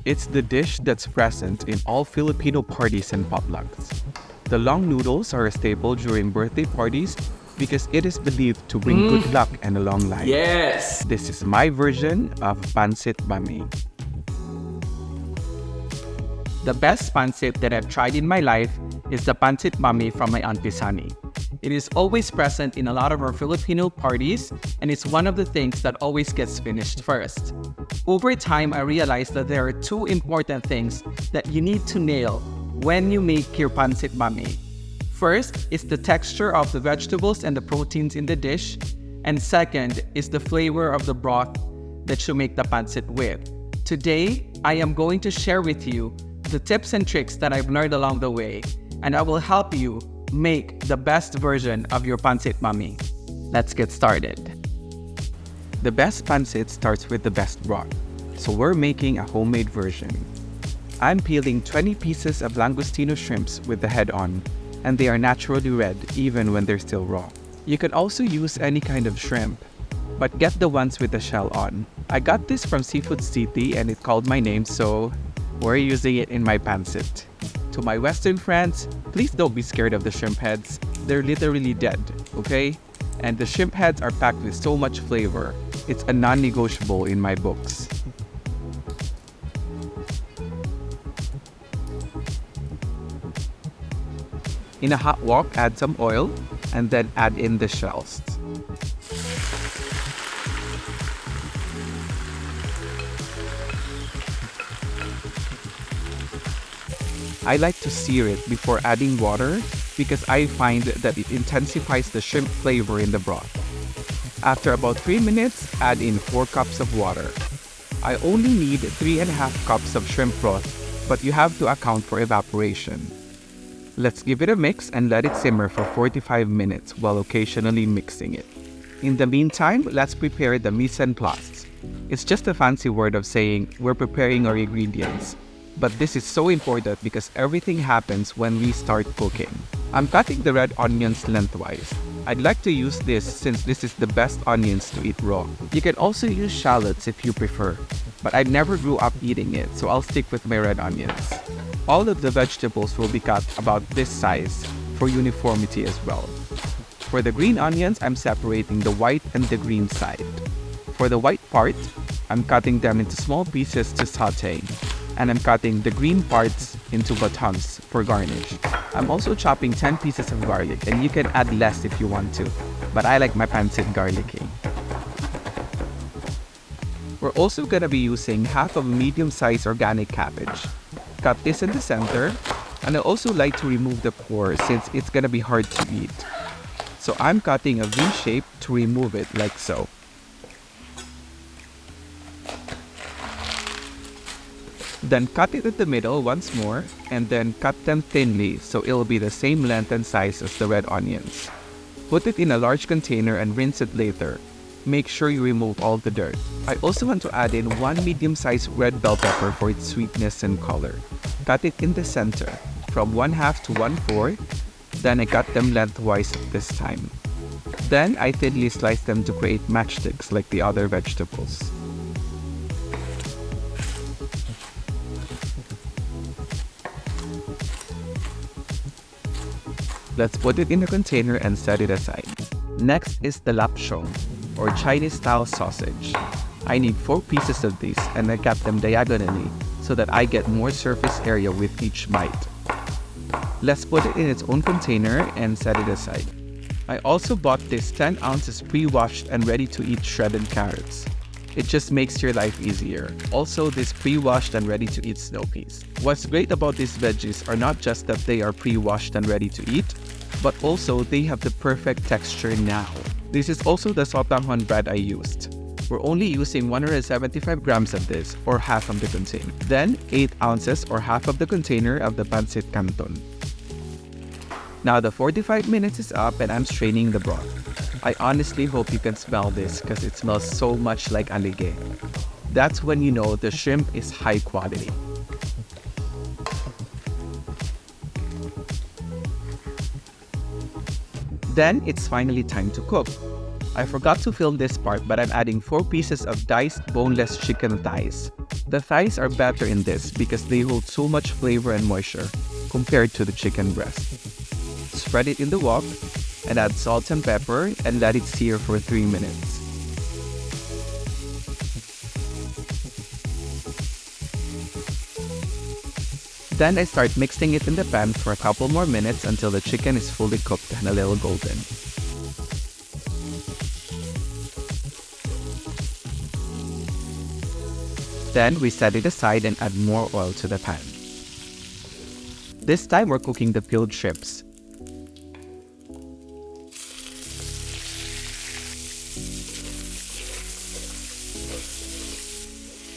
It's the dish that's present in all Filipino parties and potlucks. The long noodles are a staple during birthday parties because it is believed to bring good luck and a long life. Yes! This is my version of Pancit Bam-I. The best pancit that I've tried in my life is the Pancit Bam-I from my Auntie Sunny. It is always present in a lot of our Filipino parties, and it's one of the things that always gets finished first. Over time, I realized that there are two important things that you need to nail when you make your Pancit Bam-I. First is the texture of the vegetables and the proteins in the dish, and second is the flavor of the broth that you make the pancit with. Today, I am going to share with you the tips and tricks that I've learned along the way, and I will help you make the best version of your Pancit Bam-I. Let's get started. The best pancit starts with the best broth, so we're making a homemade version. I'm peeling 20 pieces of Langostino shrimps with the head on, and they are naturally red even when they're still raw. You can also use any kind of shrimp, but get the ones with the shell on. I got this from Seafood City and it called my name, so we're using it in my pancit. To my Western friends, please don't be scared of the shrimp heads. They're literally dead, okay? And the shrimp heads are packed with so much flavor. It's a non-negotiable in my books. In a hot wok, add some oil and then add in the shells. I like to sear it before adding water because I find that it intensifies the shrimp flavor in the broth. After about 3 minutes, add in 4 cups of water. I only need 3.5 cups of shrimp broth, but you have to account for evaporation. Let's give it a mix and let it simmer for 45 minutes while occasionally mixing it. In the meantime, let's prepare the mise en place. It's just a fancy word of saying we're preparing our ingredients. But this is so important because everything happens when we start cooking. I'm cutting the red onions lengthwise. I'd like to use this since this is the best onions to eat raw. You can also use shallots if you prefer, but I never grew up eating it, so I'll stick with my red onions. All of the vegetables will be cut about this size for uniformity as well. For the green onions, I'm separating the white and the green side. For the white part, I'm cutting them into small pieces to saute. And I'm cutting the green parts into batons for garnish. I'm also chopping 10 pieces of garlic, and you can add less if you want to, but I like my pancit garlicky. We're also gonna be using half of a medium-sized organic cabbage. Cut this in the center, and I also like to remove the core since it's gonna be hard to eat. So I'm cutting a V shape to remove it like so. Then cut it in the middle once more, and then cut them thinly so it'll be the same length and size as the red onions. Put it in a large container and rinse it later. Make sure you remove all the dirt. I also want to add in 1 medium-sized red bell pepper for its sweetness and color. Cut it in the center, from 1/2 to 1/4, then I cut them lengthwise this time. Then I thinly slice them to create matchsticks like the other vegetables. Let's put it in a container and set it aside. Next is the lapchong, or Chinese-style sausage. I need 4 pieces of these and I cut them diagonally so that I get more surface area with each bite. Let's put it in its own container and set it aside. I also bought this 10 ounces pre-washed and ready-to-eat shredded carrots. It just makes your life easier. Also, this pre-washed and ready-to-eat snow peas. What's great about these veggies are not just that they are pre-washed and ready to eat, but also they have the perfect texture now. This is also the Sotanghon bread I used. We're only using 175 grams of this, or half of the container. Then 8 ounces or half of the container of the Pancit Canton. Now the 45 minutes is up and I'm straining the broth. I honestly hope you can smell this because it smells so much like alige. That's when you know the shrimp is high quality. Then it's finally time to cook. I forgot to film this part, but I'm adding 4 pieces of diced boneless chicken thighs. The thighs are better in this because they hold so much flavor and moisture compared to the chicken breast. Spread it in the wok and add salt and pepper and let it sear for 3 minutes. Then I start mixing it in the pan for a couple more minutes until the chicken is fully cooked and a little golden. Then we set it aside and add more oil to the pan. This time we're cooking the peeled shrimps.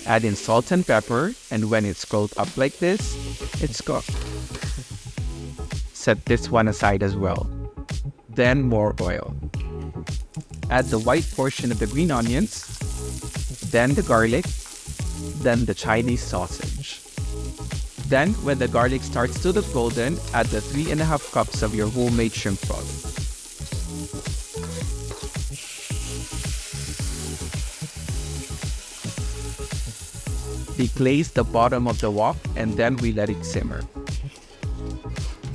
Add in salt and pepper, and when it's curled up like this, it's cooked. Set this one aside as well. Then more oil. Add the white portion of the green onions, then the garlic, then the Chinese sausage. Then, when the garlic starts to look golden, add the 3½ cups of your homemade shrimp broth. Deglaze the bottom of the wok and then we let it simmer.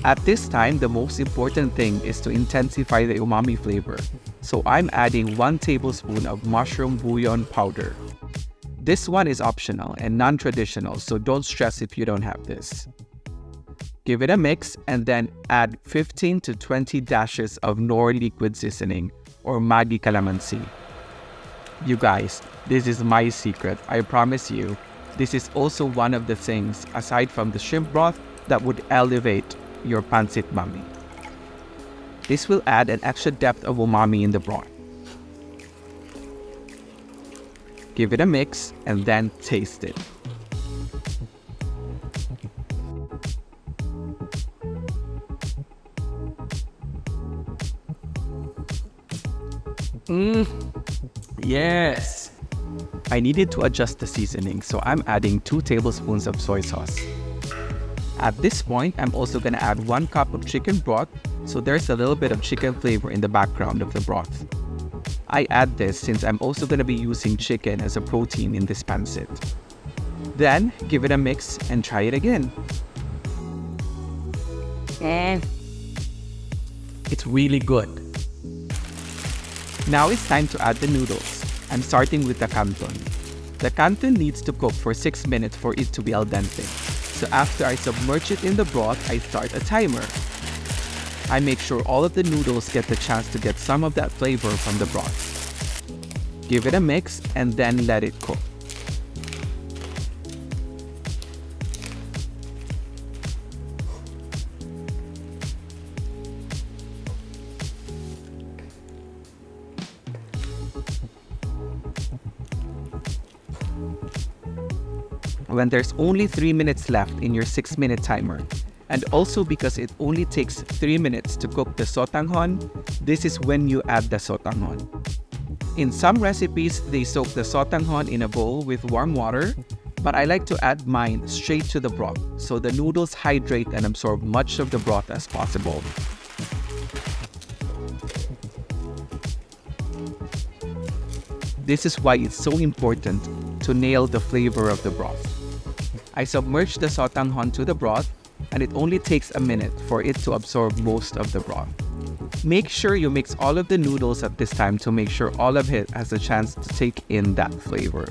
At this time, the most important thing is to intensify the umami flavor. So I'm adding 1 tablespoon of mushroom bouillon powder. This one is optional and non-traditional, so don't stress if you don't have this. Give it a mix and then add 15 to 20 dashes of knorr liquid seasoning or maggi calamansi. You guys, this is my secret, I promise you. This is also one of the things, aside from the shrimp broth, that would elevate your Pancit Bam-I. This will add an extra depth of umami in the broth. Give it a mix and then taste it. Yes! I needed to adjust the seasoning, so I'm adding 2 tablespoons of soy sauce. At this point, I'm also gonna add 1 cup of chicken broth, so there's a little bit of chicken flavor in the background of the broth. I add this since I'm also gonna be using chicken as a protein in this pancit. Then, give it a mix and try it again. It's really good. Now it's time to add the noodles. I'm starting with the Canton. The Canton needs to cook for 6 minutes for it to be al dente. So after I submerge it in the broth, I start a timer. I make sure all of the noodles get the chance to get some of that flavor from the broth. Give it a mix and then let it cook. When there's only 3 minutes left in your 6-minute timer, and also because it only takes 3 minutes to cook the Sotanghon, this is when you add the Sotanghon. In some recipes, they soak the Sotanghon in a bowl with warm water, but I like to add mine straight to the broth so the noodles hydrate and absorb much of the broth as possible. This is why it's so important to nail the flavor of the broth. I submerge the Sotanghon to the broth, and it only takes a minute for it to absorb most of the broth. Make sure you mix all of the noodles at this time to make sure all of it has a chance to take in that flavor.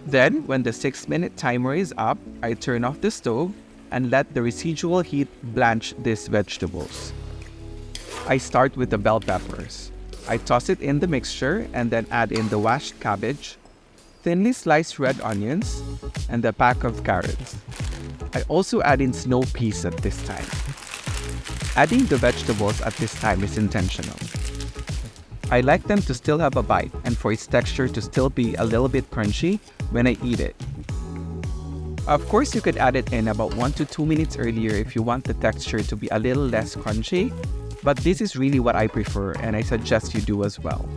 Then, when the 6-minute timer is up, I turn off the stove and let the residual heat blanch these vegetables. I start with the bell peppers. I toss it in the mixture and then add in the washed cabbage, thinly sliced red onions, and a pack of carrots. I also add in snow peas at this time. Adding the vegetables at this time is intentional. I like them to still have a bite and for its texture to still be a little bit crunchy when I eat it. Of course, you could add it in about 1 to 2 minutes earlier if you want the texture to be a little less crunchy, but this is really what I prefer and I suggest you do as well.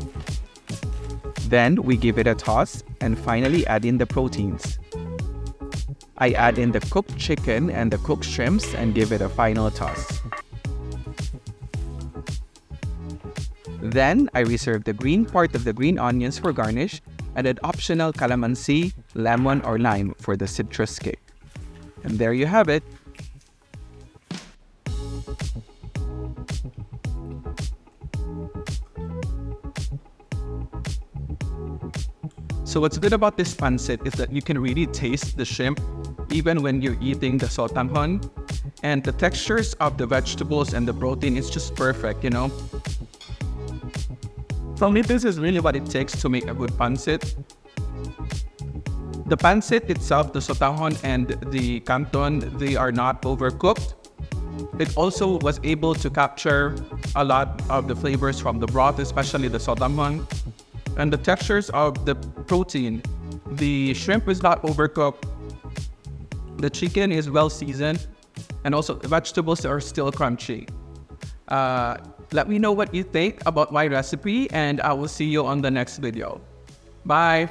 Then we give it a toss and finally add in the proteins. I add in the cooked chicken and the cooked shrimps and give it a final toss. Then, I reserve the green part of the green onions for garnish and an optional calamansi, lemon, or lime for the citrus kick. And there you have it. So what's good about this pancit is that you can really taste the shrimp even when you're eating the sotanghon. And the textures of the vegetables and the protein is just perfect, you know. For me, this is really what it takes to make a good pancit. The pancit itself, the Sotanghon and the Canton, they are not overcooked. It also was able to capture a lot of the flavors from the broth, especially the Sotanghon. And the textures of the protein. The shrimp is not overcooked. The chicken is well seasoned. And also the vegetables are still crunchy. Let me know what you think about my recipe, and I will see you on the next video. Bye!